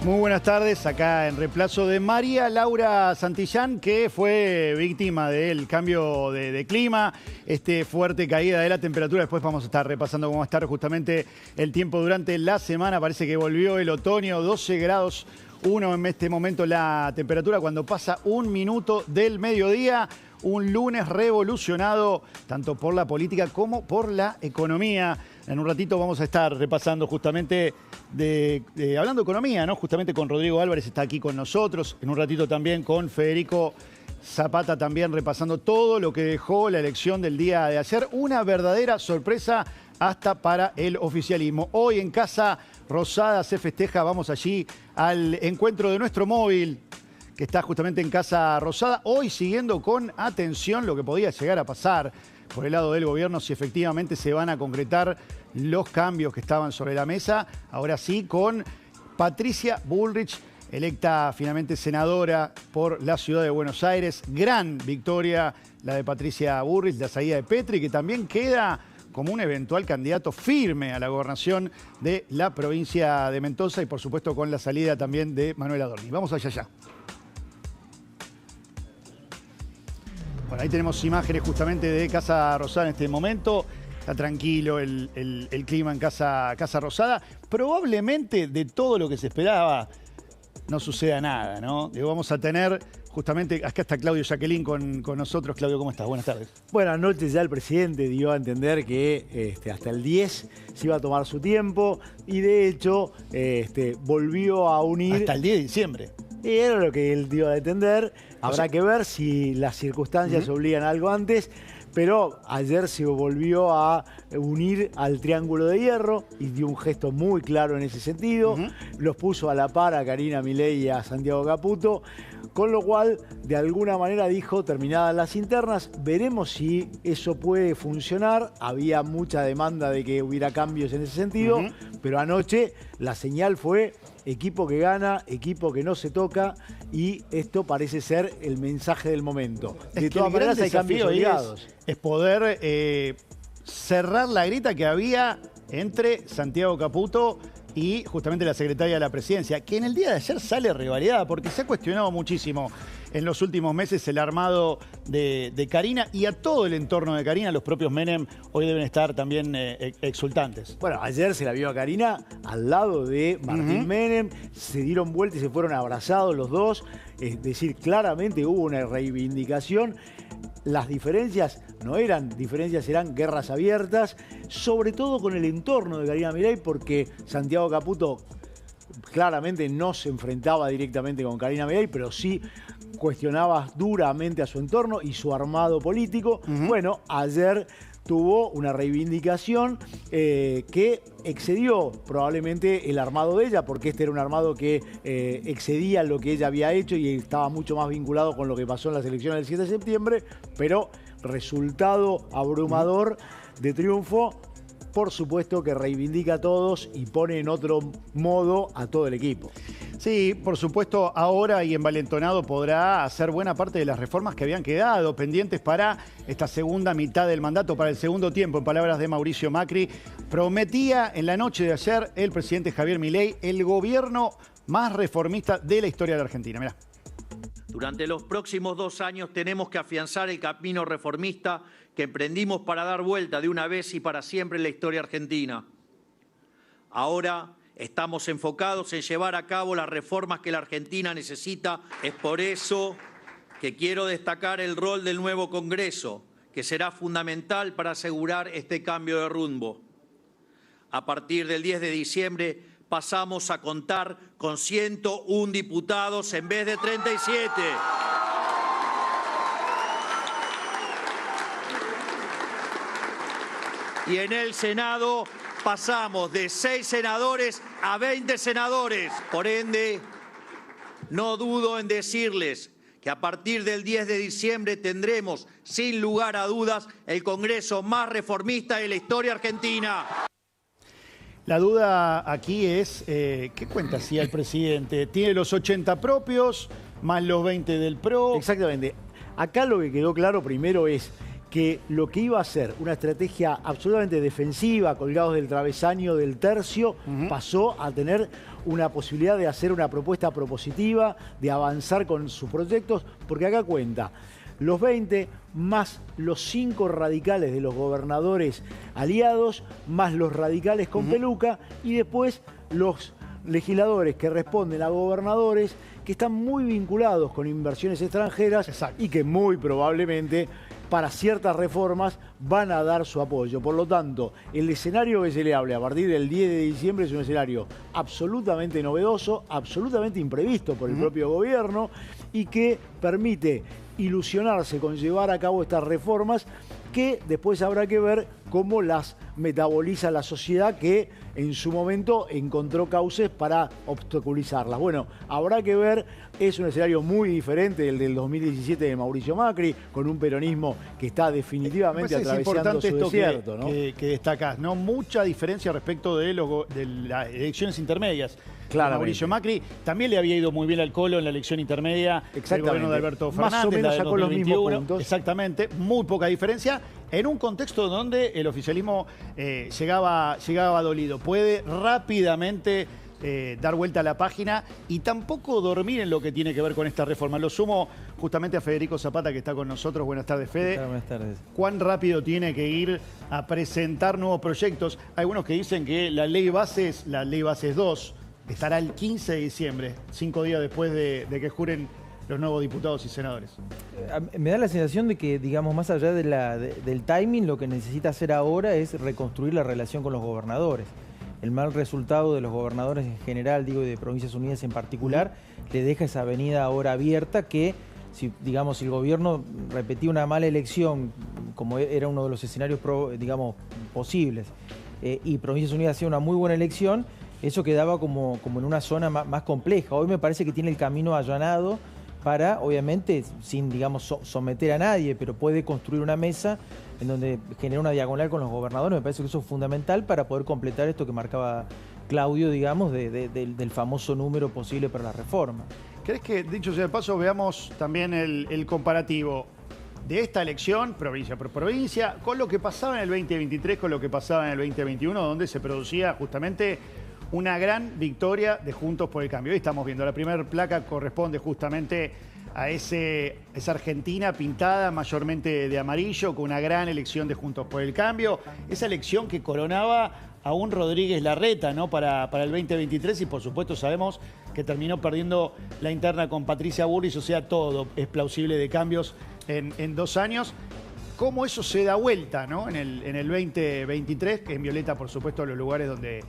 Muy buenas tardes, acá en reemplazo de María Laura Santillán, que fue víctima del cambio de clima, fuerte caída de la temperatura. Después vamos a estar repasando cómo va a estar justamente el tiempo durante la semana. Parece que volvió el otoño, 12 grados 1 en este momento la temperatura cuando pasa 1 minuto del mediodía. Un lunes revolucionado tanto por la política como por la economía. En un ratito vamos a estar repasando justamente hablando de economía, ¿no? Justamente con Rodrigo Álvarez está aquí con nosotros. En un ratito también con Federico Zapata también repasando todo lo que dejó la elección del día de ayer. Una verdadera sorpresa hasta para el oficialismo. Hoy en Casa Rosada se festeja, vamos allí al encuentro de nuestro móvil, que está justamente en Casa Rosada, hoy siguiendo con atención lo que podía llegar a pasar por el lado del gobierno, si efectivamente se van a concretar los cambios que estaban sobre la mesa. Ahora sí, con Patricia Bullrich, electa finalmente senadora por la ciudad de Buenos Aires. Gran victoria la de Patricia Bullrich, la salida de Petri, que también queda como un eventual candidato firme a la gobernación de la provincia de Mendoza y por supuesto con la salida también de Manuel Adorni. Vamos allá. Bueno, ahí tenemos imágenes justamente de Casa Rosada en este momento. Está tranquilo el clima en Casa Rosada. Probablemente de todo lo que se esperaba no suceda nada, ¿no? Vamos a tener justamente, acá está Claudio Jacqueline con nosotros. Claudio, ¿cómo estás? Buenas tardes. Buenas noches. Ya el presidente dio a entender que hasta el 10 se iba a tomar su tiempo y de hecho volvió a unir... Hasta el 10 de diciembre. Y era lo que él dio a entender. Habrá que ver si las circunstancias obligan a algo antes, pero ayer se volvió a unir al Triángulo de Hierro y dio un gesto muy claro en ese sentido. Los puso a la par a Karina Milei y a Santiago Caputo, con lo cual, de alguna manera dijo, terminadas las internas, veremos si eso puede funcionar. Había mucha demanda de que hubiera cambios en ese sentido, pero anoche la señal fue equipo que gana, equipo que no se toca, y esto parece ser el mensaje del momento. De todas maneras hay cambios obligados. Es poder cerrar la grieta que había entre Santiago Caputo y justamente la secretaria de la presidencia, que en el día de ayer sale revalidada porque se ha cuestionado muchísimo en los últimos meses el armado de Karina y a todo el entorno de Karina. Los propios Menem hoy deben estar también exultantes. Bueno, ayer se la vio a Karina al lado de Martín Menem, se dieron vuelta y se fueron abrazados los dos. Es decir, claramente hubo una reivindicación. Las diferencias no eran diferencias, eran guerras abiertas, sobre todo con el entorno de Karina Milei, porque Santiago Caputo claramente no se enfrentaba directamente con Karina Milei, pero sí cuestionaba duramente a su entorno y su armado político. Bueno, ayer tuvo una reivindicación que excedió probablemente el armado de ella, porque este era un armado que excedía lo que ella había hecho y estaba mucho más vinculado con lo que pasó en las elecciones del 7 de septiembre, pero resultado abrumador de triunfo. Por supuesto que reivindica a todos y pone en otro modo a todo el equipo. Sí, por supuesto, ahora y envalentonado podrá hacer buena parte de las reformas que habían quedado pendientes para esta segunda mitad del mandato, para el segundo tiempo. En palabras de Mauricio Macri, prometía en la noche de ayer el presidente Javier Milei el gobierno más reformista de la historia de la Argentina. Mirá. Durante los próximos 2 años tenemos que afianzar el camino reformista que emprendimos para dar vuelta de una vez y para siempre en la historia argentina. Ahora estamos enfocados en llevar a cabo las reformas que la Argentina necesita. Es por eso que quiero destacar el rol del nuevo Congreso, que será fundamental para asegurar este cambio de rumbo. A partir del 10 de diciembre pasamos a contar con 101 diputados en vez de 37. Y en el Senado pasamos de 6 senadores a 20 senadores. Por ende, no dudo en decirles que a partir del 10 de diciembre tendremos, sin lugar a dudas, el Congreso más reformista de la historia argentina. La duda aquí es, ¿qué cuenta hacía el presidente? ¿Tiene los 80 propios, más los 20 del PRO? Exactamente. Acá lo que quedó claro primero es que lo que iba a ser una estrategia absolutamente defensiva, colgados del travesaño del tercio, pasó a tener una posibilidad de hacer una propuesta propositiva, de avanzar con sus proyectos, porque acá cuenta los 20 más los 5 radicales de los gobernadores aliados, más los radicales con peluca, y después los legisladores que responden a gobernadores que están muy vinculados con inversiones extranjeras. Exacto. Y que muy probablemente para ciertas reformas van a dar su apoyo. Por lo tanto, el escenario que se le hable a partir del 10 de diciembre es un escenario absolutamente novedoso, absolutamente imprevisto por el propio gobierno y que permite ilusionarse con llevar a cabo estas reformas que después habrá que ver cómo las metaboliza la sociedad que en su momento encontró cauces para obstaculizarlas. Bueno, habrá que ver, es un escenario muy diferente del 2017 de Mauricio Macri, con un peronismo que está definitivamente atravesando su desierto, ¿no? que destacás, ¿no? Mucha diferencia respecto de las elecciones intermedias. Claramente. Mauricio Macri también le había ido muy bien al Colo en la elección intermedia del gobierno de Alberto Fernández. Más o menos sacó los mismos puntos. Exactamente, muy poca diferencia en un contexto donde el oficialismo llegaba dolido. Puede rápidamente dar vuelta a la página y tampoco dormir en lo que tiene que ver con esta reforma. Lo sumo justamente a Federico Zapata, que está con nosotros. Buenas tardes, Fede. Buenas tardes. ¿Cuán rápido tiene que ir a presentar nuevos proyectos? Hay algunos que dicen que la ley bases 2, estará el 15 de diciembre, 5 días después de que juren los nuevos diputados y senadores. Me da la sensación de que, digamos, más allá del timing, lo que necesita hacer ahora es reconstruir la relación con los gobernadores. El mal resultado de los gobernadores en general, digo, y de Provincias Unidas en particular, le deja esa avenida ahora abierta que, si el gobierno repetía una mala elección, como era uno de los escenarios, digamos, posibles, y Provincias Unidas hacía una muy buena elección, eso quedaba como en una zona más compleja. Hoy me parece que tiene el camino allanado para, obviamente, sin, digamos, someter a nadie, pero puede construir una mesa en donde genera una diagonal con los gobernadores. Me parece que eso es fundamental para poder completar esto que marcaba Claudio, digamos, del famoso número posible para la reforma. ¿Crees que, dicho sea de paso, veamos también el comparativo de esta elección, provincia por provincia, con lo que pasaba en el 2023, con lo que pasaba en el 2021, donde se producía justamente una gran victoria de Juntos por el Cambio? Hoy estamos viendo, la primera placa corresponde justamente a esa Argentina pintada mayormente de amarillo, con una gran elección de Juntos por el Cambio. Esa elección que coronaba a un Rodríguez Larreta, ¿no? para el 2023, y por supuesto sabemos que terminó perdiendo la interna con Patricia Bullrich. O sea, todo es plausible de cambios en 2 años. ¿Cómo eso se da vuelta, ¿no? en el 2023, que en violeta, por supuesto, los lugares donde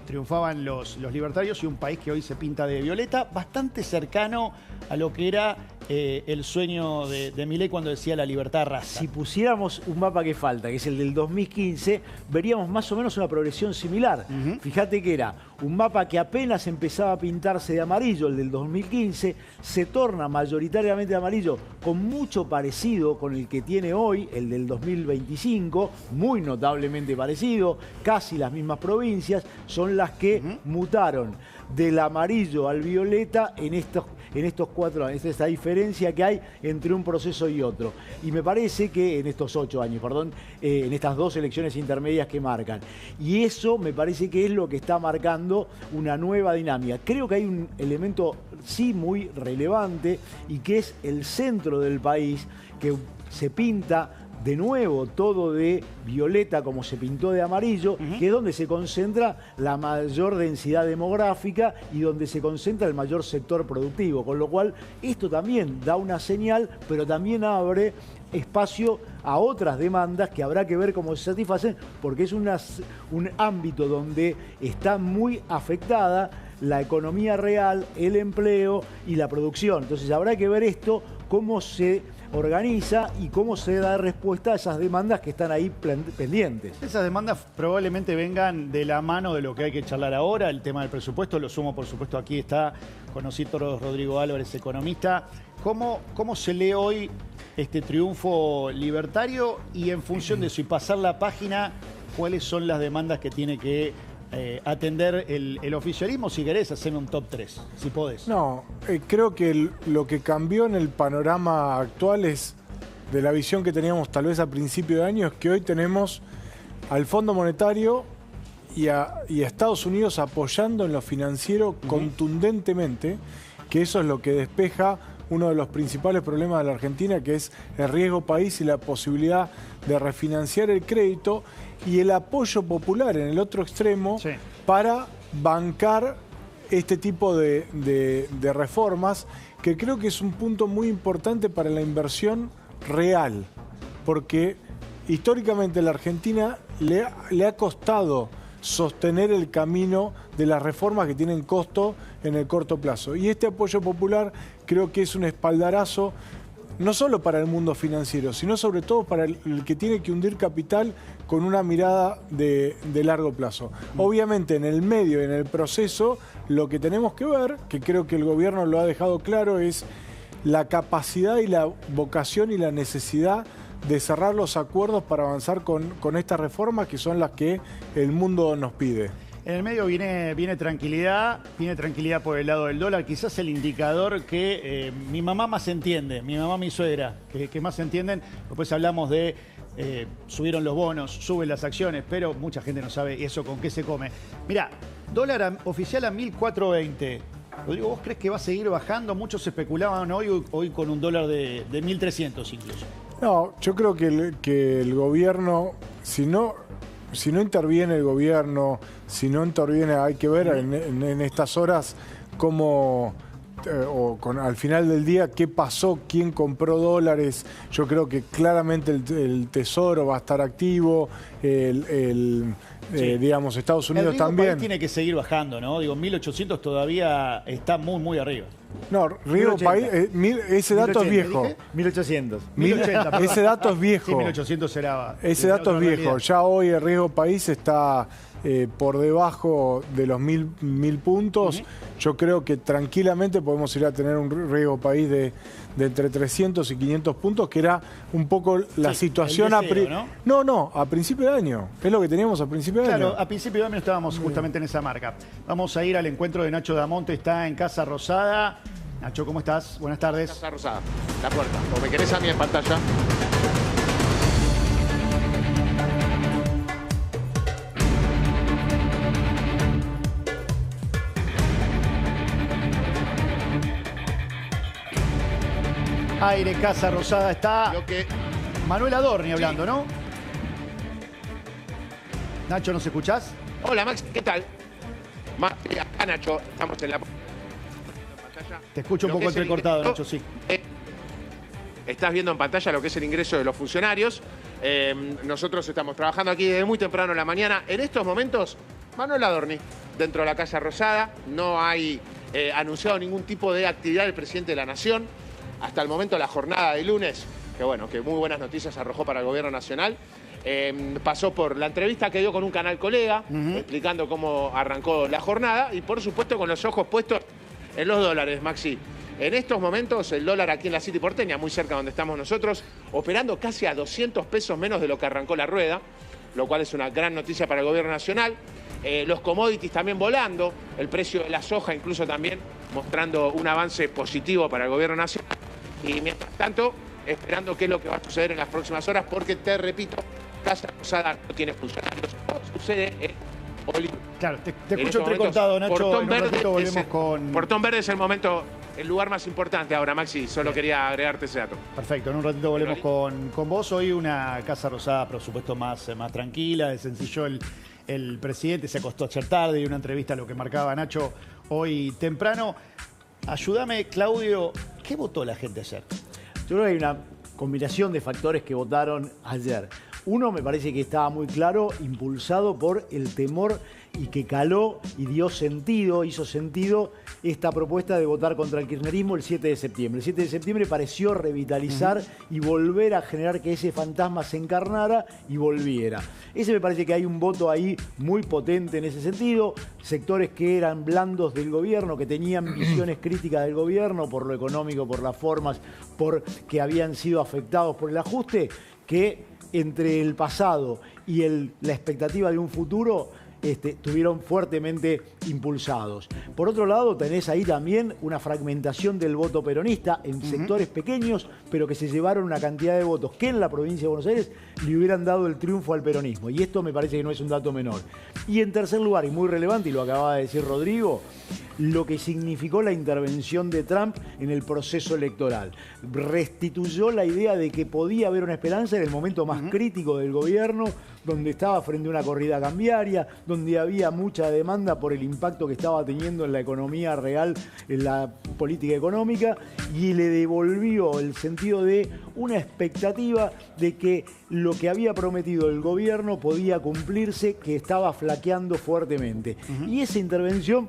triunfaban los libertarios, y un país que hoy se pinta de violeta, bastante cercano a lo que era el sueño de Milei cuando decía la libertad raza? Si pusiéramos un mapa que falta, que es el del 2015, veríamos más o menos una progresión similar. Fíjate que era un mapa que apenas empezaba a pintarse de amarillo, el del 2015, se torna mayoritariamente de amarillo, con mucho parecido con el que tiene hoy, el del 2025, muy notablemente parecido, casi las mismas provincias, son las que mutaron del amarillo al violeta en estos 4 años, esta diferencia que hay entre un proceso y otro. Y me parece que en estos 8 años, perdón, en estas 2 elecciones intermedias que marcan. Y eso me parece que es lo que está marcando una nueva dinámica. Creo que hay un elemento sí muy relevante y que es el centro del país, que se pinta de nuevo todo de violeta como se pintó de amarillo, que es donde se concentra la mayor densidad demográfica y donde se concentra el mayor sector productivo. Con lo cual, esto también da una señal, pero también abre espacio a otras demandas que habrá que ver cómo se satisfacen, porque es un ámbito donde está muy afectada la economía real, el empleo y la producción. Entonces habrá que ver esto, cómo se organiza y cómo se da respuesta a esas demandas que están ahí pendientes. Esas demandas probablemente vengan de la mano de lo que hay que charlar ahora, el tema del presupuesto. Lo sumo, por supuesto, aquí está con nosotros Rodrigo Álvarez, economista. ¿Cómo se lee hoy este triunfo libertario? Y en función de eso y pasar la página, ¿cuáles son las demandas que tiene que atender el oficialismo? Si querés, hacerme un top 3, si podés. No, creo que lo que cambió en el panorama actual es de la visión que teníamos tal vez a principio de año es que hoy tenemos al Fondo Monetario y a Estados Unidos apoyando en lo financiero contundentemente, que eso es lo que despeja uno de los principales problemas de la Argentina, que es el riesgo país y la posibilidad de refinanciar el crédito, y el apoyo popular en el otro extremo para bancar este tipo de reformas, que creo que es un punto muy importante para la inversión real, porque históricamente la Argentina le ha costado sostener el camino de las reformas que tienen costo en el corto plazo. Y este apoyo popular creo que es un espaldarazo no solo para el mundo financiero, sino sobre todo para el que tiene que hundir capital con una mirada de largo plazo. Obviamente en el medio, en el proceso, lo que tenemos que ver, que creo que el gobierno lo ha dejado claro, es la capacidad y la vocación y la necesidad de cerrar los acuerdos para avanzar con estas reformas que son las que el mundo nos pide. En el medio viene tranquilidad por el lado del dólar, quizás el indicador que mi mamá más entiende, mi mamá, mi suegra, que más entienden. Después hablamos de subieron los bonos, suben las acciones, pero mucha gente no sabe eso con qué se come. Mirá, dólar oficial a 1.420. Rodrigo, ¿vos crees que va a seguir bajando? Muchos especulaban hoy con un dólar de 1.300 incluso. No, yo creo que el gobierno, si no interviene el gobierno, si no interviene, hay que ver en estas horas cómo, al final del día, qué pasó, quién compró dólares. Yo creo que claramente el Tesoro va a estar activo, digamos, Estados Unidos también. Tiene que seguir bajando, ¿no? Digo, 1.800 todavía está muy, muy arriba. No, Riesgo País, ese dato es viejo. 1800. 1080, ese dato es viejo. Sí, 1800 será. Ese dato es viejo. Realidad. Ya hoy el Riesgo País está por debajo de los 1000 puntos. Yo creo que tranquilamente podemos ir a tener un Riesgo País de entre 300 y 500 puntos, que era un poco la situación ¿no? a principio de año. Es lo que teníamos a principio de año. Claro, a principio de año estábamos justamente en esa marca. Vamos a ir al encuentro de Nacho Damonte, está en Casa Rosada. Nacho, ¿cómo estás? Buenas tardes. Casa Rosada, la puerta. O me querés a mí en pantalla. Aire, Casa Rosada, está Manuel Adorni hablando, ¿no? Nacho, ¿nos escuchás? Hola, Max, ¿qué tal? Acá, Nacho, estamos en la pantalla. Te escucho un poco entrecortado, Nacho, sí. Estás viendo en pantalla lo que es el ingreso de los funcionarios. Nosotros estamos trabajando aquí desde muy temprano en la mañana. En estos momentos, Manuel Adorni, dentro de la Casa Rosada. No hay anunciado ningún tipo de actividad del presidente de la Nación. Hasta el momento la jornada de lunes, que bueno, que muy buenas noticias arrojó para el gobierno nacional. Pasó por la entrevista que dio con un canal colega, explicando cómo arrancó la jornada y por supuesto con los ojos puestos en los dólares, Maxi. En estos momentos el dólar aquí en la City porteña, muy cerca donde estamos nosotros, operando casi a 200 pesos menos de lo que arrancó la rueda, lo cual es una gran noticia para el gobierno nacional. Los commodities también volando, el precio de la soja incluso también mostrando un avance positivo para el gobierno nacional. Y mientras tanto, esperando qué es lo que va a suceder en las próximas horas, porque te repito, Casa Rosada no tiene funcionarios. Todo sucede en Bolivia. Claro, te escucho entrecortado, Nacho. Portón Verde es el momento, el lugar más importante ahora, Maxi. Solo quería agregarte ese dato. Perfecto, en un ratito volvemos con vos. Hoy una Casa Rosada, por supuesto, más tranquila, de sencillo. El presidente se acostó ayer tarde y una entrevista a lo que marcaba Nacho hoy temprano. Ayúdame, Claudio, ¿qué votó la gente ayer? Yo creo que hay una combinación de factores que votaron ayer. Uno me parece que estaba muy claro, impulsado por el temor y que caló y dio sentido, hizo sentido esta propuesta de votar contra el kirchnerismo el 7 de septiembre. El 7 de septiembre pareció revitalizar y volver a generar que ese fantasma se encarnara y volviera. Ese me parece que hay un voto ahí muy potente en ese sentido. Sectores que eran blandos del gobierno, que tenían visiones críticas del gobierno por lo económico, por las formas, por que habían sido afectados por el ajuste, que entre el pasado y la expectativa de un futuro estuvieron fuertemente impulsados. Por otro lado, tenés ahí también una fragmentación del voto peronista en sectores pequeños, pero que se llevaron una cantidad de votos que en la provincia de Buenos Aires le hubieran dado el triunfo al peronismo. Y esto me parece que no es un dato menor. Y en tercer lugar, y muy relevante, y lo acababa de decir Rodrigo, lo que significó la intervención de Trump en el proceso electoral. Restituyó la idea de que podía haber una esperanza en el momento más crítico del gobierno, donde estaba frente a una corrida cambiaria, donde había mucha demanda por el impacto que estaba teniendo en la economía real, en la política económica, y le devolvió el sentido de una expectativa de que lo que había prometido el gobierno podía cumplirse, que estaba flaqueando fuertemente. Y esa intervención,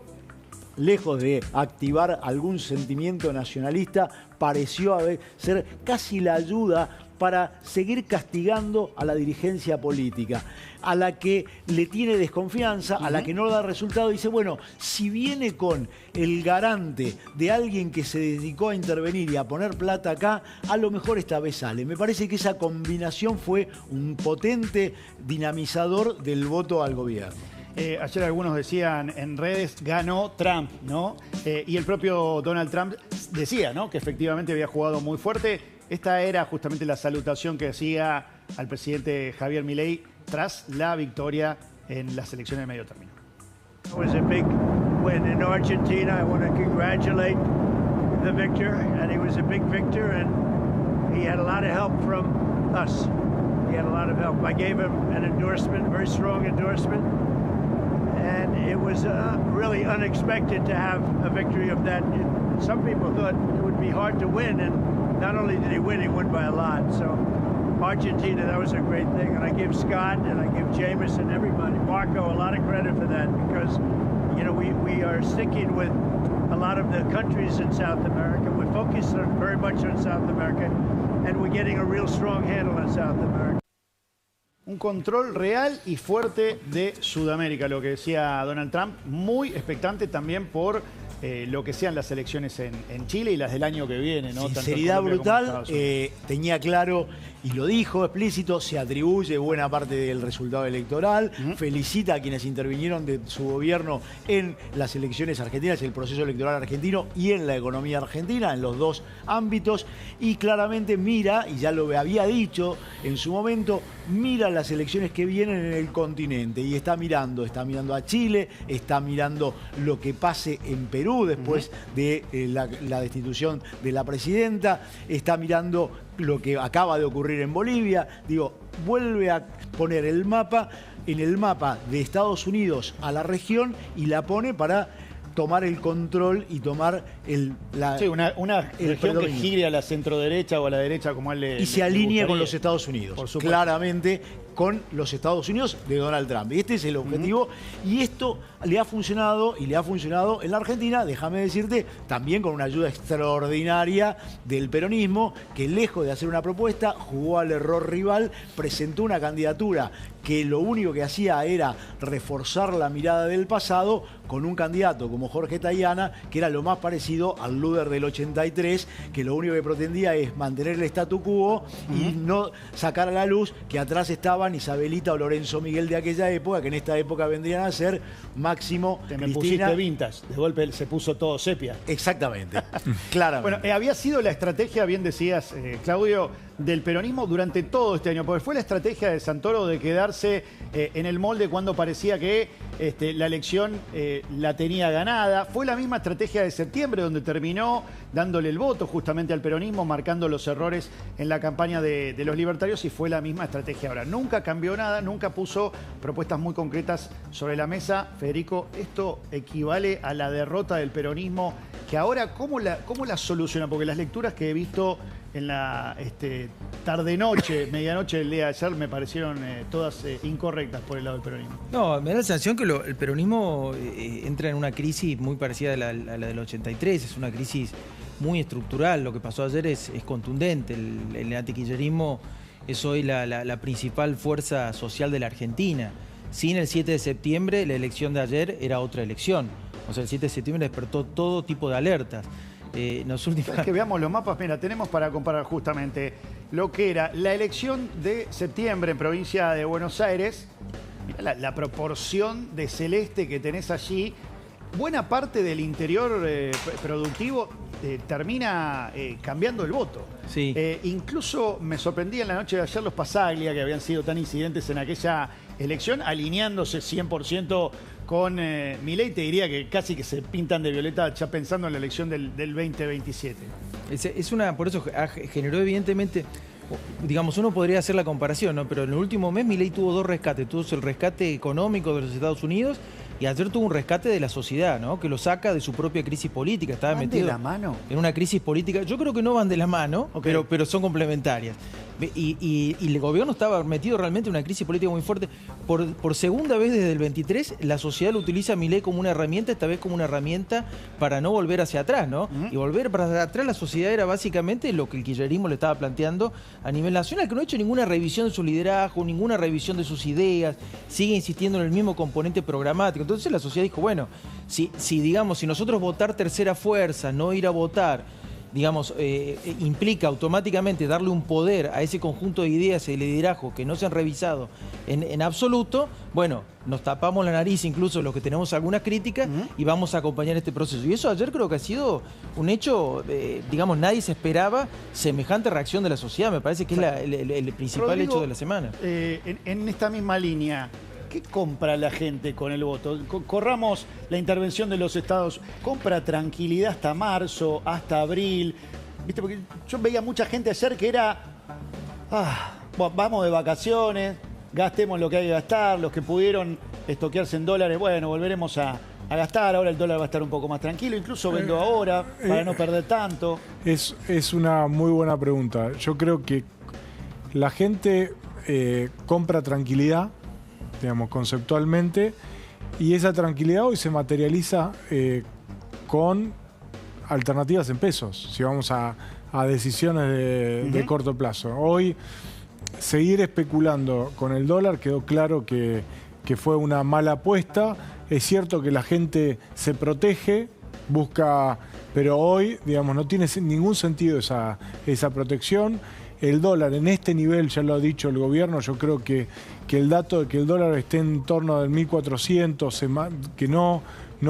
lejos de activar algún sentimiento nacionalista, pareció ser casi la ayuda para seguir castigando a la dirigencia política, a la que le tiene desconfianza, a la que no da resultado. Dice, bueno, si viene con el garante de alguien que se dedicó a intervenir y a poner plata acá, a lo mejor esta vez sale. Me parece que esa combinación fue un potente dinamizador del voto al gobierno. Ayer algunos decían en redes, ganó Trump, ¿no? Y el propio Donald Trump decía, ¿no?, que efectivamente había jugado muy fuerte. Esta era justamente la salutación que hacía al presidente Javier Milei tras la victoria en las elecciones de medio término. It was a big win in Argentina. I want to congratulate the victor, and he was a big victor, and he had a lot of help from us. He had a lot of help. I gave him an endorsement, very strong endorsement, and it was really unexpected to have a victory of that. Some people thought it would be hard to win, and not only did he won by a lot. So Argentina, that was a great thing. And I give Scott and I give Jameis and everybody, Marco, a lot of credit for that, because, you know, we are sticking with a lot of the countries in South America. We're focused very much on South America, and we're getting a real strong handle on South America. Un control real y fuerte de Sudamérica, lo que decía Donald Trump, muy expectante también por lo que sean las elecciones en Chile y las del año que viene, ¿no? Sinceridad brutal, tenía claro y lo dijo explícito, se atribuye buena parte del resultado electoral, felicita a quienes intervinieron de su gobierno en las elecciones argentinas, el proceso electoral argentino y en la economía argentina, en los dos ámbitos, y claramente mira, y ya lo había dicho en su momento, mira las elecciones que vienen en el continente y está mirando a Chile, está mirando lo que pase en Perú después de la destitución de la presidenta, está mirando lo que acaba de ocurrir en Bolivia. Digo, vuelve a poner el mapa en el mapa de Estados Unidos a la región y la pone para tomar el control y tomar una región que gire a la centroderecha o a la derecha como él le y se alinee gustaría. con los Estados Unidos, por supuesto. Claramente con los Estados Unidos de Donald Trump. Este es el objetivo y esto le ha funcionado y le ha funcionado en la Argentina, déjame decirte, también con una ayuda extraordinaria del peronismo, que lejos de hacer una propuesta, jugó al error rival, presentó una candidatura que lo único que hacía era reforzar la mirada del pasado con un candidato como Jorge Tayana, que era lo más parecido al Luder del 83, que lo único que pretendía es mantener el statu quo y no sacar a la luz que atrás estaban Isabelita o Lorenzo Miguel de aquella época, que en esta época vendrían a ser Máximo, Te me Cristina. pusiste vintage, de golpe se puso todo sepia. Exactamente, claramente. Bueno, había sido la estrategia, bien decías, Claudio, del peronismo durante todo este año, porque fue la estrategia de Santoro de quedarse en el molde cuando parecía que la elección la tenía ganada. Fue la misma estrategia de septiembre, donde terminó dándole el voto justamente al peronismo, marcando los errores en la campaña de los libertarios, y fue la misma estrategia ahora. Nunca cambió nada, nunca puso propuestas muy concretas sobre la mesa. Federico, ¿esto equivale a la derrota del peronismo? Que ahora, ¿cómo la soluciona? Porque las lecturas que he visto en la tarde-noche, medianoche del día de ayer, me parecieron todas incorrectas por el lado del peronismo. No, me da la sensación que el peronismo entra en una crisis muy parecida a la del 83, es una crisis muy estructural. Lo que pasó ayer es contundente. El antikirchnerismo es hoy la principal fuerza social de la Argentina. Sin el 7 de septiembre, la elección de ayer era otra elección. O sea, el 7 de septiembre despertó todo tipo de alertas. Es que veamos los mapas, mira, tenemos para comparar justamente lo que era la elección de septiembre en provincia de Buenos Aires Mirá la proporción de celeste que tenés allí. Buena parte del interior productivo termina cambiando el voto. Sí. Incluso me sorprendía en la noche de ayer los Passaglia, que habían sido tan incidentes en aquella elección, alineándose 100% con Milei. Te diría que casi que se pintan de violeta ya pensando en la elección del 2027. Por eso generó evidentemente, digamos, uno podría hacer la comparación, ¿no? Pero en el último mes Milei tuvo 2 rescates. Tuvo el rescate económico de los Estados Unidos y ayer tuvo un rescate de la sociedad, ¿no? Que lo saca de su propia crisis política. Estaba metido de la mano en una crisis política. Yo creo que no van de la mano, okay, pero son complementarias. Y el gobierno estaba metido realmente en una crisis política muy fuerte. Por segunda vez desde el 23, la sociedad lo utiliza a Milei como una herramienta, esta vez como una herramienta para no volver hacia atrás, ¿no? Y volver para atrás la sociedad era básicamente lo que el kirchnerismo le estaba planteando a nivel nacional, que no ha hecho ninguna revisión de su liderazgo, ninguna revisión de sus ideas, sigue insistiendo en el mismo componente programático. Entonces la sociedad dijo, bueno, si nosotros votar tercera fuerza, no ir a votar, digamos, implica automáticamente darle un poder a ese conjunto de ideas y de liderazgo que no se han revisado en absoluto, bueno, nos tapamos la nariz incluso los que tenemos algunas críticas y vamos a acompañar este proceso. Y eso ayer creo que ha sido un hecho, digamos, nadie se esperaba semejante reacción de la sociedad. Me parece que es el principal Rodrigo, hecho de la semana. En esta misma línea, ¿qué compra la gente con el voto? Corramos la intervención de los estados. ¿Compra tranquilidad hasta marzo, hasta abril? ¿Viste? Porque yo veía mucha gente ayer que era... bueno, vamos de vacaciones, gastemos lo que hay que gastar. Los que pudieron estoquearse en dólares, bueno, volveremos a gastar. Ahora el dólar va a estar un poco más tranquilo. Incluso vendo ahora para no perder tanto. Es una muy buena pregunta. Yo creo que la gente compra tranquilidad, digamos, conceptualmente, y esa tranquilidad hoy se materializa con alternativas en pesos, si vamos a decisiones de corto plazo. Hoy, seguir especulando con el dólar quedó claro que fue una mala apuesta. Es cierto que la gente se protege, busca, pero hoy, digamos, no tiene ningún sentido esa protección. El dólar en este nivel, ya lo ha dicho el gobierno, yo creo que el dato de que el dólar esté en torno del 1.400, que no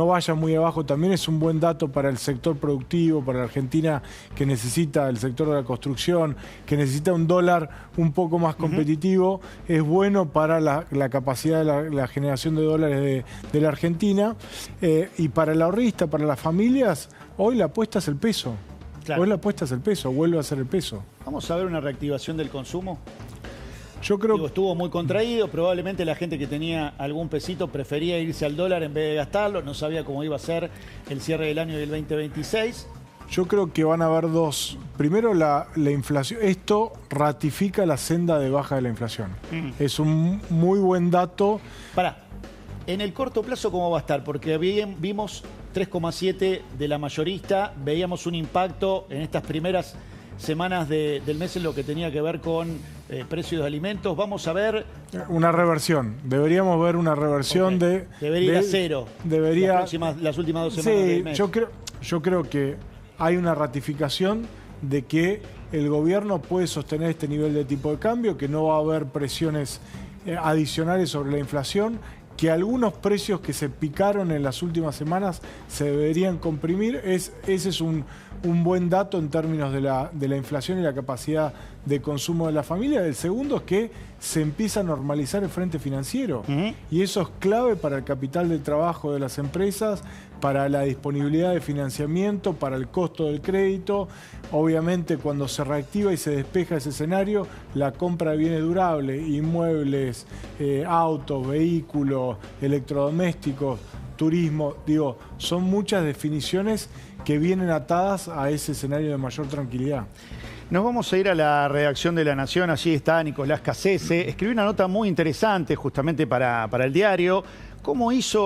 vaya muy abajo, también es un buen dato para el sector productivo, para la Argentina, que necesita el sector de la construcción, que necesita un dólar un poco más competitivo. Es bueno para la capacidad de la generación de dólares de la Argentina. Y para el ahorrista, para las familias, hoy la apuesta es el peso. Claro. Hoy la apuesta es el peso, vuelve a ser el peso. ¿Vamos a ver una reactivación del consumo? Yo creo que estuvo muy contraído, probablemente la gente que tenía algún pesito prefería irse al dólar en vez de gastarlo, no sabía cómo iba a ser el cierre del año del 2026. Yo creo que van a haber dos. Primero, la inflación. Esto ratifica la senda de baja de la inflación. Es un muy buen dato. En el corto plazo, ¿cómo va a estar? Porque vimos 3,7 de la mayorista, veíamos un impacto en estas primeras semanas del mes en lo que tenía que ver con precios de alimentos. Vamos a ver... Una reversión. Deberíamos ver una reversión de... Debería ir a cero las últimas 2 semanas del mes. Yo creo que hay una ratificación de que el gobierno puede sostener este nivel de tipo de cambio, que no va a haber presiones adicionales sobre la inflación, que algunos precios que se picaron en las últimas semanas se deberían comprimir. Ese es un buen dato en términos de la inflación y la capacidad de consumo de la familia. El segundo es que se empieza a normalizar el frente financiero. Y eso es clave para el capital de trabajo de las empresas, para la disponibilidad de financiamiento, para el costo del crédito. Obviamente, cuando se reactiva y se despeja ese escenario, la compra de bienes durables, inmuebles, autos, vehículos, electrodomésticos, turismo, son muchas definiciones que vienen atadas a ese escenario de mayor tranquilidad. Nos vamos a ir a la redacción de La Nación. Allí está Nicolás Cassese. Escribió una nota muy interesante justamente para el diario. ¿Cómo hizo